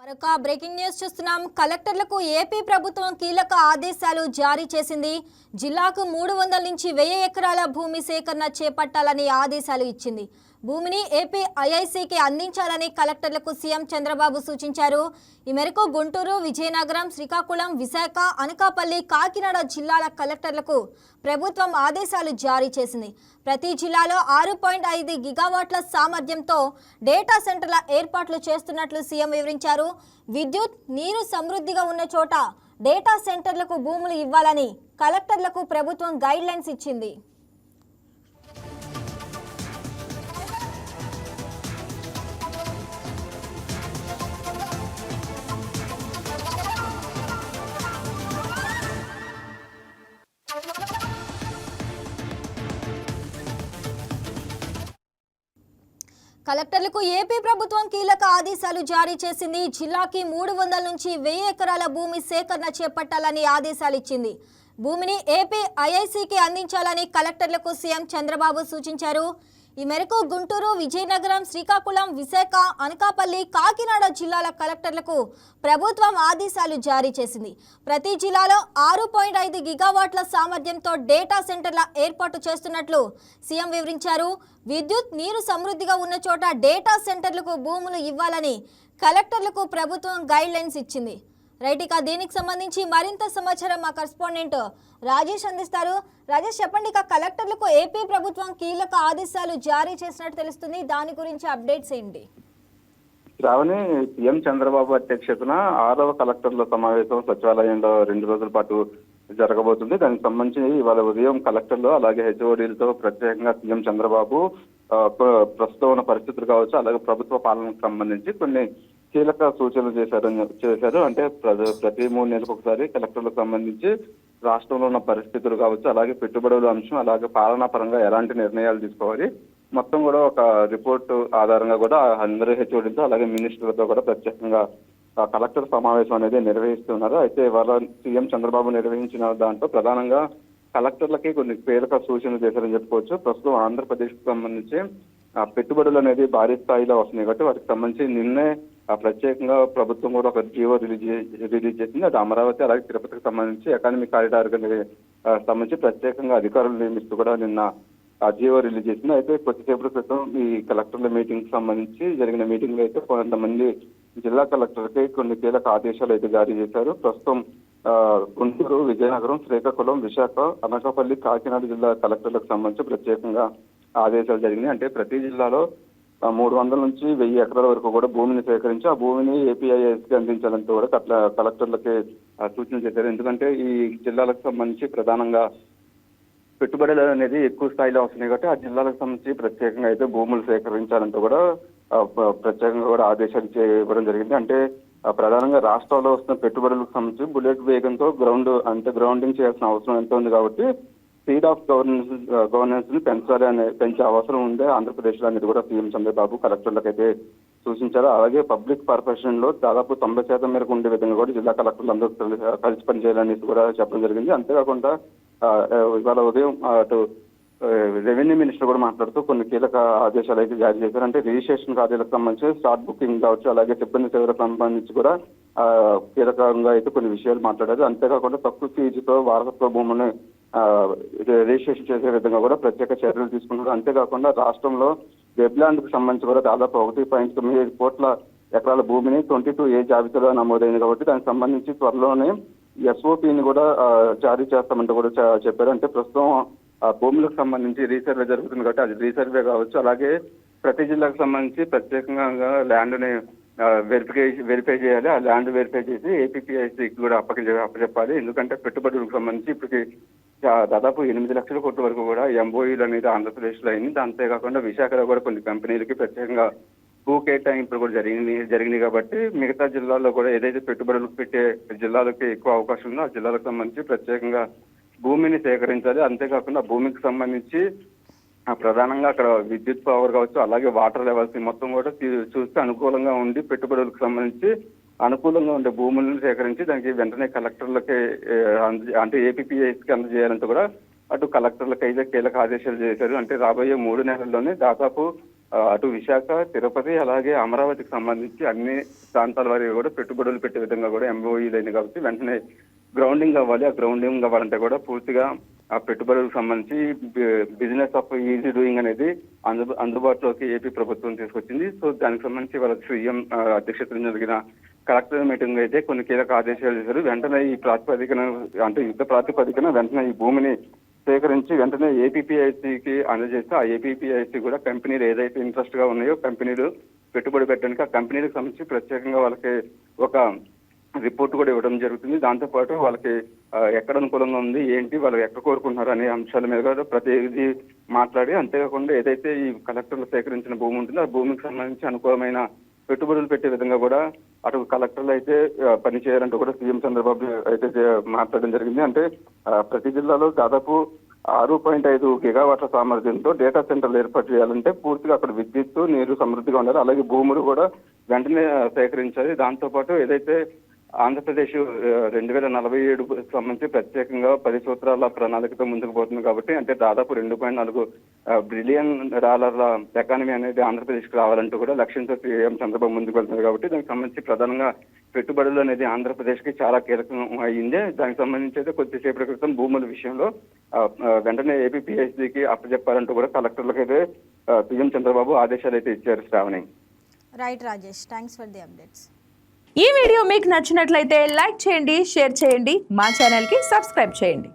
మరొక breaking news చూస్తున్నాం. కలెక్టర్లకు ఏపీ ప్రభుత్వం కీలక ఆదేశాలు జారీ చేసింది. జిల్లాకు 300 నుంచి 1000 ఎకరాల భూమి సేకరణ చేపట్టాలని ఆదేశాలు ఇచ్చింది. భూమిని ఏపీ ఐఐసికి అందించాలని కలెక్టర్లకు సీఎం చంద్రబాబు సూచించారు. ఈ మేరకు గుంటూరు, విజయనగరం, శ్రీకాకుళం, విశాఖ, అనకాపల్లి, కాకినాడ జిల్లాల కలెక్టర్లకు ప్రభుత్వం ఆదేశాలు జారీ చేసింది. ప్రతి జిల్లాలో 6.5 గిగావాట్ల సామర్థ్యంతో డేటా సెంటర్ల ఏర్పాట్లు చేస్తున్నట్లు సీఎం వివరించారు. విద్యుత్, నీరు సమృద్ధిగా ఉన్న చోట డేటా సెంటర్లకు భూములు ఇవ్వాలని కలెక్టర్లకు ప్రభుత్వం గైడ్లైన్స్ ఇచ్చింది. కలెక్టర్లకు ఏపీ ప్రభుత్వం కీలక ఆదేశాలు జారీ చేసింది. జిల్లాకి 300 నుంచి 1000 ఎకరాల భూమి సేకరణ చేపట్టాలని ఆదేశాలు ఇచ్చింది. భూమిని ఏపీ ఐఐసికి అందించాలని కలెక్టర్లకు సీఎం చంద్రబాబు సూచించారు. ఈ మేరకు గుంటూరు, విజయనగరం, శ్రీకాకుళం, విశాఖ, అనకాపల్లి, కాకినాడ జిల్లాల కలెక్టర్లకు ప్రభుత్వం ఆదేశాలు జారీ చేసింది. ప్రతి జిల్లాలో 6.5 గిగావాట్ల సామర్థ్యంతో డేటా సెంటర్ల ఏర్పాటు చేస్తున్నట్లు సీఎం వివరించారు. విద్యుత్, నీరు సమృద్ధిగా ఉన్న చోట డేటా సెంటర్లకు భూములు ఇవ్వాలని కలెక్టర్లకు ప్రభుత్వం గైడ్లైన్స్ ఇచ్చింది. రైట్, ఇక దీనికి సంబంధించి మరింత సమాచారం మా కరెస్పాండెంట్ రాజేష్ అందిస్తారు. రాజేష్, చెప్పండి, ఇక కలెక్టర్లకు ఏపీ ప్రభుత్వం కీలక ఆదేశాలు జారీ చేసినట్టు తెలుస్తుంది. దాని గురించి అప్డేట్స్ ఏంటి? శ్రావణి, సీఎం చంద్రబాబు అధ్యక్షతన 6వ కలెక్టర్ల సమావేశం సచివాలయంలో 2 రోజుల పాటు జరగబోతుంది. దానికి సంబంధించి ఇవాళ ఉదయం కలెక్టర్లు అలాగే హెచ్ఓడీలతో ప్రత్యేకంగా సీఎం చంద్రబాబు ప్రస్తుతం ఉన్న పరిస్థితులు కావచ్చు, అలాగే ప్రభుత్వ పాలనకు సంబంధించి కొన్ని కీలక సూచనలు చేశారు. అంటే ప్రతి 3 నెలలకు ఒకసారి కలెక్టర్లకు సంబంధించి రాష్ట్రంలో ఉన్న పరిస్థితులు కావచ్చు, అలాగే పెట్టుబడుల అంశం, అలాగే పాలనా పరంగా ఎలాంటి నిర్ణయాలు తీసుకోవాలి, మొత్తం కూడా ఒక రిపోర్టు ఆధారంగా కూడా అందరూ హెచ్ఓడీలతో అలాగే మినిస్టర్లతో కూడా ప్రత్యేకంగా కలెక్టర్ సమావేశం అనేది నిర్వహిస్తున్నారు. అయితే ఇవాళ సీఎం చంద్రబాబు నిర్వహించిన దాంట్లో ప్రధానంగా కలెక్టర్లకి కొన్ని కీలక సూచనలు చేశారని చెప్పుకోవచ్చు. ప్రస్తుతం ఆంధ్రప్రదేశ్కి సంబంధించి పెట్టుబడులు అనేది భారీ స్థాయిలో వస్తున్నాయి కాబట్టి వాటికి సంబంధించి నిన్నే ప్రత్యేకంగా ప్రభుత్వం కూడా ఒక జీవో రిలీజ్ చేసింది. అది అమరావతి అలాగే తిరుపతికి సంబంధించి ఎకానమిక్ కారిడార్ సంబంధించి ప్రత్యేకంగా అధికారులు నియమిస్తూ కూడా నిన్న ఆ జీవో రిలీజ్ చేసింది. అయితే కొద్దిసేపటి క్రితం ఈ కలెక్టర్ల మీటింగ్ సంబంధించి జరిగిన మీటింగ్ లో అయితే కొంతమంది జిల్లా కలెక్టర్కి కొన్ని కీలక ఆదేశాలు అయితే జారీ చేశారు. ప్రస్తుతం గుంటూరు, విజయనగరం, శ్రీకాకుళం, విశాఖ, అనకాపల్లి, కాకినాడ జిల్లా కలెక్టర్లకు సంబంధించి ప్రత్యేకంగా ఆదేశాలు జరిగినాయి. అంటే ప్రతి జిల్లాలో 300 నుంచి 1000 ఎకరాల వరకు కూడా భూమిని సేకరించి ఆ భూమిని ఏపీఐఎస్కి అందించాలంటూ కూడా కలెక్టర్లకి సూచన చేశారు. ఎందుకంటే ఈ జిల్లాలకు సంబంధించి ప్రధానంగా పెట్టుబడులు అనేది ఎక్కువ స్థాయిలో వస్తున్నాయి కాబట్టి ఆ జిల్లాలకు సంబంధించి ప్రత్యేకంగా అయితే భూములు సేకరించాలంటూ కూడా ప్రత్యేకంగా కూడా ఆదేశాలు చేయడం జరిగింది. అంటే ప్రధానంగా రాష్ట్రంలో వస్తున్న పెట్టుబడులకు సంబంధించి బుల్లెట్ వేగంతో గ్రౌండింగ్ చేయాల్సిన అవసరం ఎంత ఉంది కాబట్టి స్పీడ్ ఆఫ్ గవర్నెన్స్ ని పెంచే అవసరం ఉందే ఆంధ్రప్రదేశ్ లో అనేది కూడా సీఎం చంద్రబాబు కలెక్టర్లకు అయితే సూచించారు. అలాగే పబ్లిక్ కార్పొరేషన్ లో దాదాపు 90% మేరకు ఉండే విధంగా కూడా జిల్లా కలెక్టర్లు అందరూ కలిసి పనిచేయాలనేసి కూడా చెప్పడం జరిగింది. అంతేకాకుండా ఇవాళ ఉదయం అటు రెవెన్యూ మినిస్టర్ కూడా మాట్లాడుతూ కొన్ని కీలక ఆదేశాలు అయితే జారీ చేశారు. అంటే రిజిస్ట్రేషన్ కార్యాలకు సంబంధించి స్టార్ట్ బుకింగ్ కావచ్చు, అలాగే సిబ్బంది సేవలకు సంబంధించి కూడా కీలకంగా అయితే కొన్ని విషయాలు మాట్లాడారు. అంతేకాకుండా తక్కువ ఫీజుతో వారసత్వ భూములను రిజిస్ట్రేషన్ చేసే విధంగా కూడా ప్రత్యేక చర్యలు తీసుకున్నారు. అంతేకాకుండా రాష్ట్రంలో వెబ్లాండ్ కు సంబంధించి కూడా దాదాపు 1.9 కోట్ల ఎకరాల భూమిని 22A జాబితాలో నమోదైంది కాబట్టి దానికి సంబంధించి త్వరలోనే ఎస్ఓపిని కూడా జారీ చేస్తామంటూ కూడా చెప్పారు. అంటే ప్రస్తుతం భూములకు సంబంధించి రీసర్వే జరుగుతుంది కాబట్టి అది రీసర్వే కావచ్చు, అలాగే ప్రతి జిల్లాకు సంబంధించి ప్రత్యేకంగా ల్యాండ్ని వెరిఫై చేయాలి. ఆ ల్యాండ్ వెరిఫై చేసి ఏపీఐసికి కూడా అప్పచెప్పాలి. ఎందుకంటే పెట్టుబడులకు సంబంధించి ఇప్పటికి దాదాపు 8 లక్షల కోట్ల వరకు కూడా ఎంఓయూలు అనేది ఆంధ్రప్రదేశ్లో అయింది. అంతేకాకుండా విశాఖలో కూడా కొన్ని కంపెనీలకి ప్రత్యేకంగా భూ కేటాయింపులు కూడా జరిగినాయి కాబట్టి మిగతా జిల్లాల్లో కూడా ఏదైతే పెట్టుబడులకు పెట్టే జిల్లాలకి ఎక్కువ అవకాశం ఉందో ఆ జిల్లాలకు సంబంధించి ప్రత్యేకంగా భూమిని సేకరించాలి. అంతేకాకుండా భూమికి సంబంధించి ప్రధానంగా అక్కడ విద్యుత్ పవర్ కావచ్చు, అలాగే వాటర్ లెవెల్స్ మొత్తం కూడా చూస్తే అనుకూలంగా ఉండి పెట్టుబడులకు సంబంధించి అనుకూలంగా ఉండే భూములను సేకరించి దానికి వెంటనే కలెక్టర్లకి అంటే ఏపీఐఎస్కి అందజేయాలంటూ కూడా అటు కలెక్టర్లకు అయితే కీలక ఆదేశాలు చేశారు. అంటే రాబోయే 3 నెలల్లోనే దాదాపు అటు విశాఖ, తిరుపతి అలాగే అమరావతికి సంబంధించి అన్ని ప్రాంతాల వారికి కూడా పెట్టుబడులు పెట్టే విధంగా కూడా ఎంఓఈలు అయినాయి కాబట్టి వెంటనే గ్రౌండింగ్ అవ్వాలి. ఆ గ్రౌండింగ్ అవ్వాలంటే కూడా పూర్తిగా ఆ పెట్టుబడులకు సంబంధించి బిజినెస్ ఆఫ్ ఈజీ డూయింగ్ అనేది అందుబాటులోకి ఏపీ ప్రభుత్వం తీసుకొచ్చింది. సో దానికి సంబంధించి వాళ్ళ సీఎం అధ్యక్షతన జరిగిన కలెక్టర్ మీటింగ్ అయితే కొన్ని కీలక ఆదేశాలు చేశారు. వెంటనే ఈ ప్రాతిపదికన అంటే యుద్ధ ప్రాతిపదికన వెంటనే ఈ భూమిని సేకరించి వెంటనే ఏపీపీఐసికి అందజేస్తే ఆ ఏపీపీఐసి కూడా కంపెనీలు ఏదైతే ఇంట్రెస్ట్ గా ఉన్నాయో కంపెనీలు పెట్టుబడి పెట్టడానికి ఆ కంపెనీలకు సంబంధించి ప్రత్యేకంగా వాళ్ళకి ఒక రిపోర్ట్ కూడా ఇవ్వడం జరుగుతుంది. దాంతోపాటు వాళ్ళకి ఎక్కడ అనుకూలంగా ఉంది, ఏంటి, వాళ్ళు ఎక్కడ కోరుకుంటున్నారు అనే అంశాల మీద కూడా ప్రతిదీ మాట్లాడి, అంతేకాకుండా ఏదైతే ఈ కలెక్టర్లు సేకరించిన భూమి ఉంటుందో ఆ భూమికి సంబంధించి అనుకూలమైన పెట్టుబడులు పెట్టే విధంగా కూడా అటు కలెక్టర్లు అయితే పనిచేయాలంటూ కూడా సీఎం చంద్రబాబు అయితే మాట్లాడడం జరిగింది. అంటే ప్రతి జిల్లాలో దాదాపు 6.5 గిగావాట్ల సామర్థ్యంతో డేటా సెంటర్లు ఏర్పాటు చేయాలంటే పూర్తిగా అక్కడ విద్యుత్తు, నీరు సమృద్ధిగా ఉండాలి. అలాగే భూములు కూడా వెంటనే సేకరించాలి. దాంతోపాటు ఏదైతే ఆంధ్రప్రదేశ్ 2047 సంబంధించి ప్రత్యేకంగా 10 సూత్రాల ప్రణాళికతో ముందుకు పోతుంది కాబట్టి అంటే దాదాపు $2.4 బిలియన్ ఎకానమీ అనేది ఆంధ్రప్రదేశ్కి రావాలంటూ కూడా లక్ష్యంతో సీఎం చంద్రబాబు ముందుకు వెళ్తున్నారు కాబట్టి దానికి సంబంధించి ప్రధానంగా పెట్టుబడులు అనేది ఆంధ్రప్రదేశ్కి చాలా కీలకం అయ్యింది. దానికి సంబంధించి అయితే కొద్దిసేపటి క్రితం భూముల విషయంలో వెంటనే ఏపీపీఎస్సీకి అప్పచెప్పాలంటూ కూడా కలెక్టర్లకు అయితే సీఎం చంద్రబాబు ఆదేశాలు అయితే ఇచ్చారు. Sravani. Right Rajesh, thanks for the updates. ఈ వీడియో మీకు నచ్చినట్లయితే లైక్ చేయండి, షేర్ చేయండి, మా ఛానల్కి సబ్స్క్రైబ్ చేయండి.